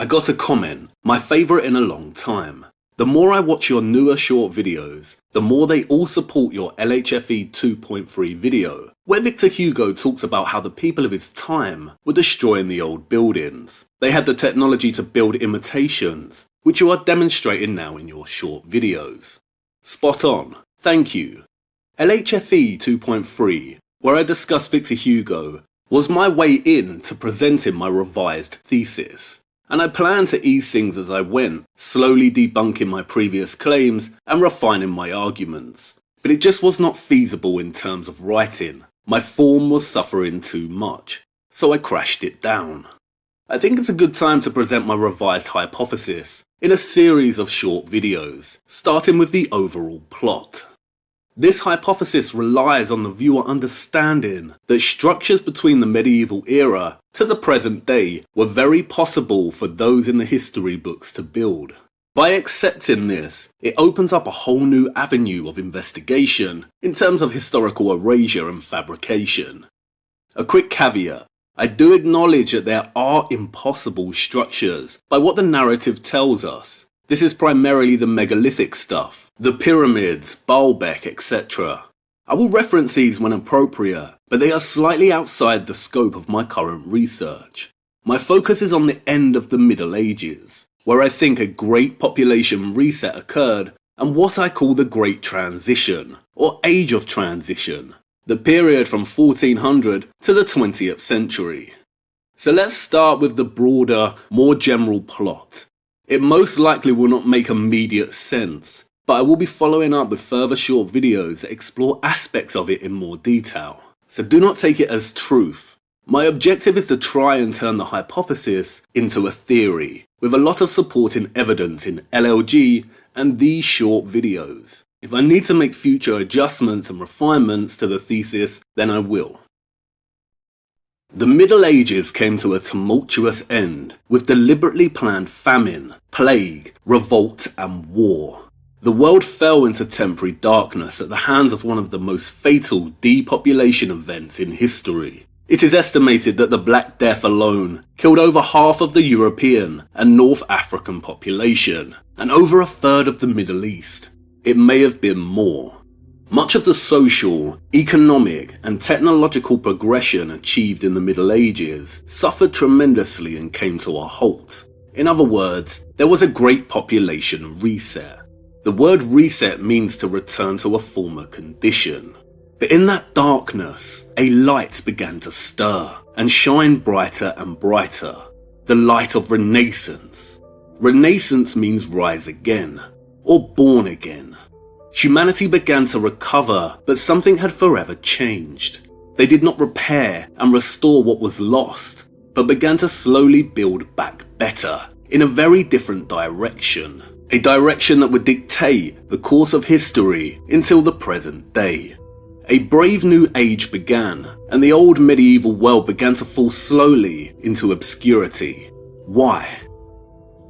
I got a comment, my favourite in a long time. The more I watch your newer short videos, the more they all support your LHFE 2.3 video, where Victor Hugo talks about how the people of his time were destroying the old buildings. They had the technology to build imitations, which you are demonstrating now in your short videos. Spot on, thank you. LHFE 2.3, where I discuss Victor Hugo, was my way in to presenting my revised thesis. And I planned to ease things as I went, slowly debunking my previous claims and refining my arguments. But it just was not feasible in terms of writing. My form was suffering too much, so I crashed it down. I think it's a good time to present my revised hypothesis in a series of short videos, starting with the overall plot. This hypothesis relies on the viewer understanding that structures between the medieval era to the present day were very possible for those in the history books to build. By accepting this, it opens up a whole new avenue of investigation in terms of historical erasure and fabrication. A quick caveat, I do acknowledge that there are impossible structures by what the narrative tells us. This is primarily the megalithic stuff, the pyramids, Baalbek, etc. I will reference these when appropriate, but they are slightly outside the scope of my current research. My focus is on the end of the Middle Ages, where I think a great population reset occurred, and what I call the Great Transition, or Age of Transition, the period from 1400 to the 20th century. So let's start with the broader, more general plot. It most likely will not make immediate sense, but I will be following up with further short videos that explore aspects of it in more detail, so do not take it as truth. My objective is to try and turn the hypothesis into a theory, with a lot of supporting evidence in LLG and these short videos. If I need to make future adjustments and refinements to the thesis, then I will. The Middle Ages came to a tumultuous end, with deliberately planned famine, plague, revolt and war. The world fell into temporary darkness at the hands of one of the most fatal depopulation events in history. It is estimated that the Black Death alone killed over half of the European and North African population, and over a third of the Middle East. It may have been more. Much of the social, economic and technological progression achieved in the Middle Ages suffered tremendously and came to a halt. In other words, there was a great population reset. The word reset means to return to a former condition. But in that darkness, a light began to stir and shine brighter and brighter. The light of Renaissance. Renaissance means rise again, or born again. Humanity began to recover, but something had forever changed. They did not repair and restore what was lost, but began to slowly build back better, in a very different direction. A direction that would dictate the course of history until the present day. A brave new age began, and the old medieval world began to fall slowly into obscurity. Why?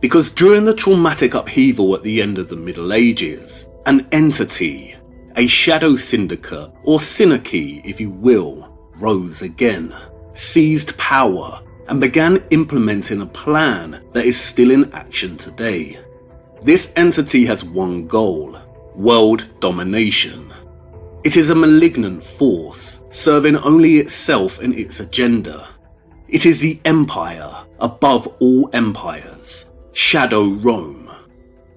Because during the traumatic upheaval at the end of the Middle Ages, an entity, a shadow syndicate, or synarchy if you will, rose again, seized power, and began implementing a plan that is still in action today. This entity has one goal: world domination. It is a malignant force, serving only itself and its agenda. It is the empire above all empires, Shadow Rome.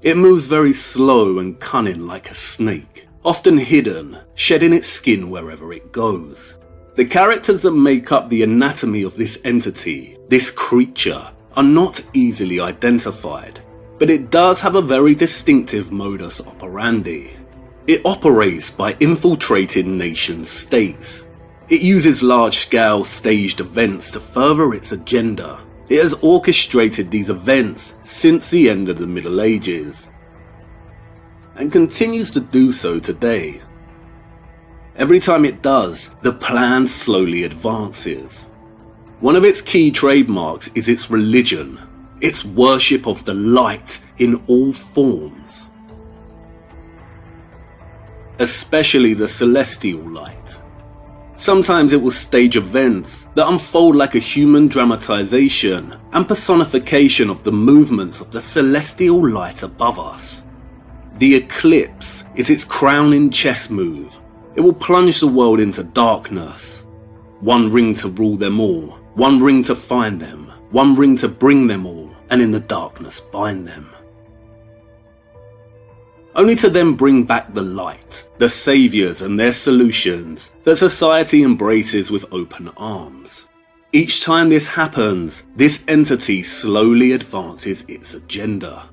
It moves very slow and cunning like a snake, often hidden, shedding its skin wherever it goes. The characters that make up the anatomy of this entity, this creature, are not easily identified, but it does have a very distinctive modus operandi. It operates by infiltrating nation states. It uses large-scale staged events to further its agenda. It has orchestrated these events since the end of the Middle Ages, and continues to do so today. Every time it does, the plan slowly advances. One of its key trademarks is its religion, its worship of the light in all forms, especially the celestial light. Sometimes it will stage events that unfold like a human dramatization and personification of the movements of the celestial light above us. The eclipse is its crowning chess move. It will plunge the world into darkness. One ring to rule them all, one ring to find them, one ring to bring them all, and in the darkness bind them. Only to then bring back the light, the saviors and their solutions that society embraces with open arms. Each time this happens, this entity slowly advances its agenda.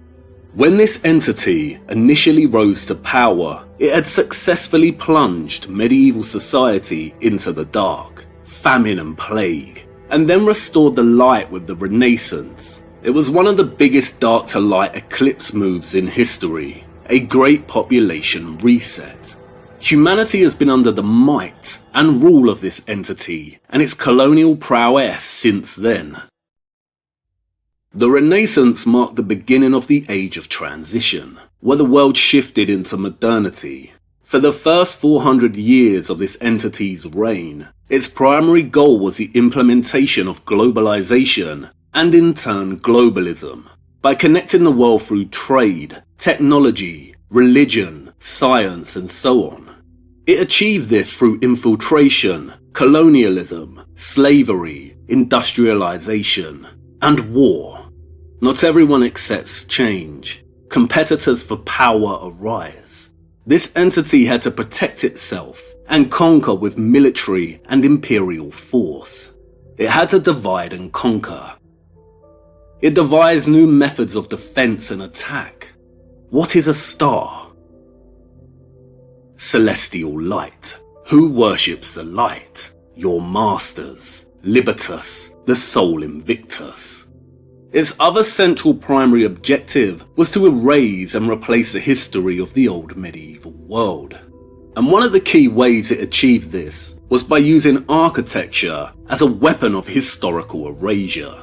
When this entity initially rose to power, it had successfully plunged medieval society into the dark, famine and plague, and then restored the light with the Renaissance. It was one of the biggest dark to light eclipse moves in history, a great population reset. Humanity has been under the might and rule of this entity and its colonial prowess since then. The Renaissance marked the beginning of the Age of Transition, where the world shifted into modernity. For the first 400 years of this entity's reign, its primary goal was the implementation of globalization and in turn globalism, by connecting the world through trade, technology, religion, science and so on. It achieved this through infiltration, colonialism, slavery, industrialization, and war. Not everyone accepts change. Competitors for power arise. This entity had to protect itself and conquer with military and imperial force. It had to divide and conquer. It devised new methods of defense and attack. What is a star? Celestial light. Who worships the light? Your masters. Libertas, the sole invictus. Its other central primary objective was to erase and replace the history of the old medieval world. And one of the key ways it achieved this was by using architecture as a weapon of historical erasure.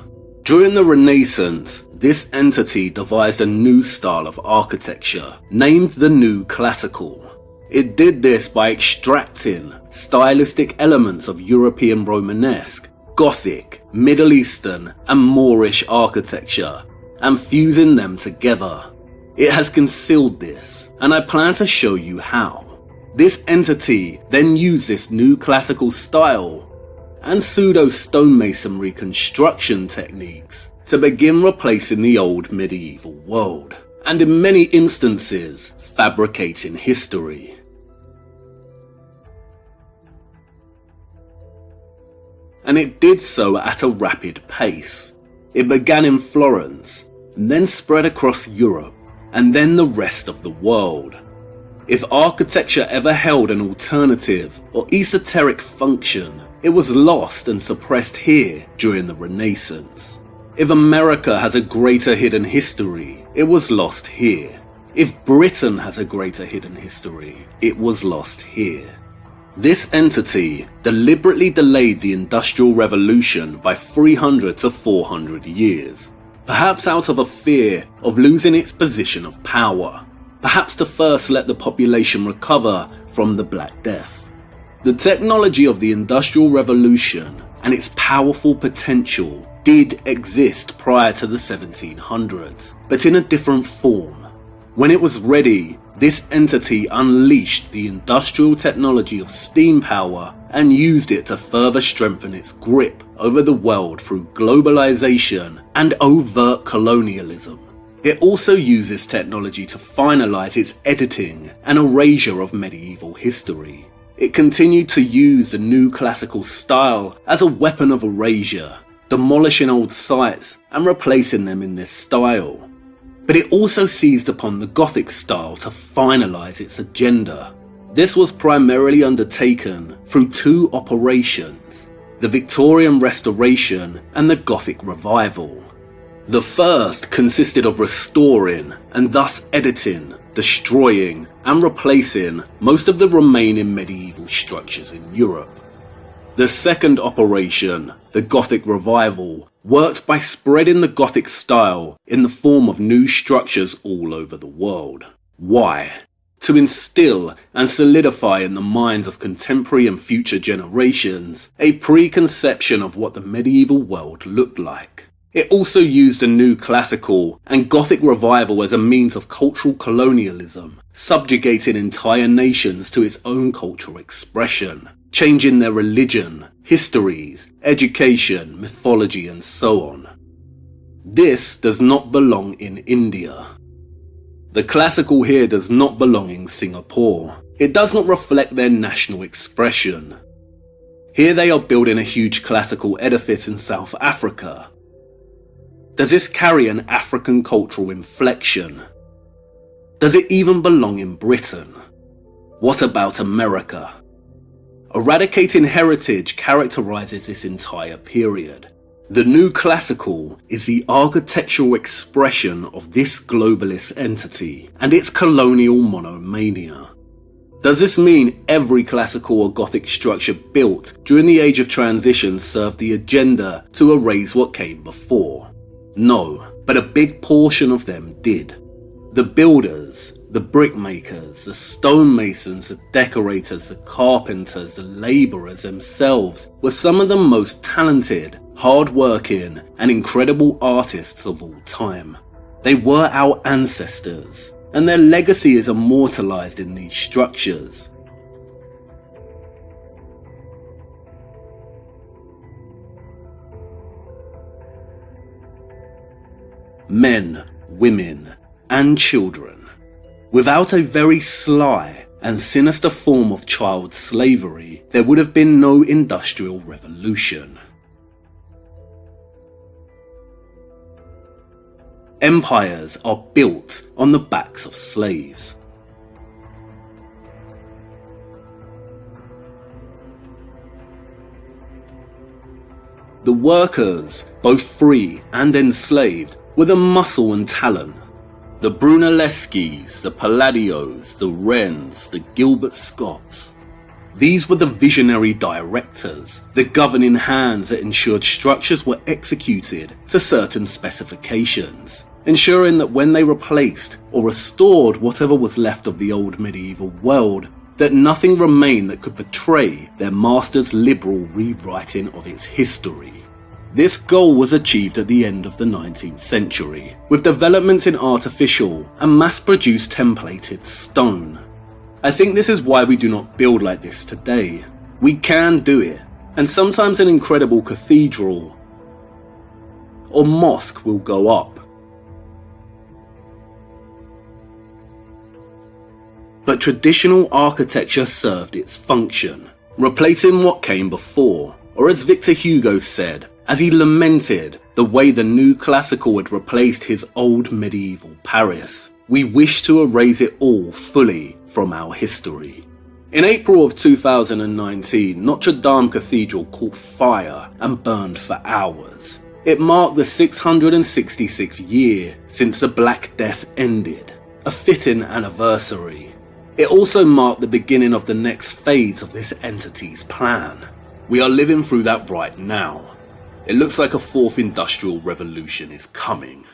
During the Renaissance, this entity devised a new style of architecture, named the New Classical. It did this by extracting stylistic elements of European Romanesque, Gothic, Middle Eastern and Moorish architecture and fusing them together. It has concealed this, and I plan to show you how. This entity then used this new classical style and pseudo stonemasonry construction techniques to begin replacing the old medieval world, and in many instances fabricating history. And it did so at a rapid pace. It began in Florence, and then spread across Europe, and then the rest of the world. If architecture ever held an alternative or esoteric function, it was lost and suppressed here during the Renaissance. If America has a greater hidden history, it was lost here. If Britain has a greater hidden history, it was lost here. This entity deliberately delayed the Industrial Revolution by 300 to 400 years, perhaps out of a fear of losing its position of power, perhaps to first let the population recover from the Black Death. The technology of the Industrial Revolution and its powerful potential did exist prior to the 1700s, but in a different form. When it was ready, this entity unleashed the industrial technology of steam power and used it to further strengthen its grip over the world through globalization and overt colonialism. It also uses technology to finalize its editing and erasure of medieval history. It continued to use the new classical style as a weapon of erasure, demolishing old sites and replacing them in this style. But it also seized upon the Gothic style to finalize its agenda. This was primarily undertaken through two operations, the Victorian Restoration and the Gothic Revival. The first consisted of restoring and thus editing, destroying and replacing most of the remaining medieval structures in Europe. The second operation, the Gothic Revival, worked by spreading the Gothic style in the form of new structures all over the world. Why? to instill and solidify in the minds of contemporary and future generations a preconception of what the medieval world looked like. It also used a new classical and Gothic revival as a means of cultural colonialism, subjugating entire nations to its own cultural expression, changing their religion, histories, education, mythology, and so on. This does not belong in India. The classical here does not belong in Singapore. It does not reflect their national expression. Here they are building a huge classical edifice in South Africa. Does this carry an African cultural inflection? Does it even belong in Britain? What about America? Eradicating heritage characterizes this entire period. The new classical is the architectural expression of this globalist entity and its colonial monomania. Does this mean every classical or Gothic structure built during the Age of Transition served the agenda to erase what came before? No, but a big portion of them did. The builders, the brickmakers, the stonemasons, the decorators, the carpenters, the labourers themselves were some of the most talented, hard-working, and incredible artists of all time. They were our ancestors, and their legacy is immortalised in these structures. Men, women, and children. Without a very sly and sinister form of child slavery, there would have been no industrial revolution. Empires are built on the backs of slaves. The workers, both free and enslaved, were the muscle and talent. The Brunelleschis, the Palladios, the Wrens, the Gilbert Scotts. These were the visionary directors, the governing hands that ensured structures were executed to certain specifications, ensuring that when they replaced or restored whatever was left of the old medieval world, that nothing remained that could betray their master's liberal rewriting of its history. This goal was achieved at the end of the 19th century, with developments in artificial and mass-produced templated stone. I think this is why we do not build like this today. We can do it, and sometimes an incredible cathedral or mosque will go up. But traditional architecture served its function, replacing what came before, or as Victor Hugo said, as he lamented the way the new classical had replaced his old medieval Paris. We wish to erase it all fully from our history. In April of 2019, Notre Dame Cathedral caught fire and burned for hours. It marked the 666th year since the Black Death ended, a fitting anniversary. It also marked the beginning of the next phase of this entity's plan. We are living through that right now. It looks like a fourth industrial revolution is coming.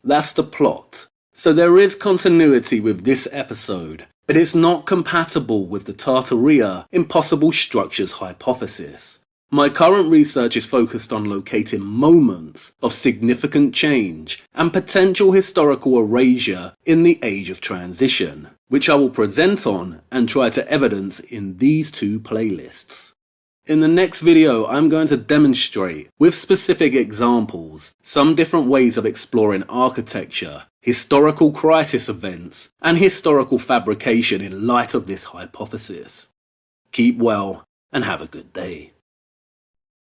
That's the plot. So there is continuity with this episode, but it's not compatible with the Tartaria impossible structures hypothesis. My current research is focused on locating moments of significant change and potential historical erasure in the Age of Transition, which I will present on and try to evidence in these two playlists. In the next video, I'm going to demonstrate, with specific examples, some different ways of exploring architecture, historical crisis events, and historical fabrication in light of this hypothesis. Keep well and have a good day.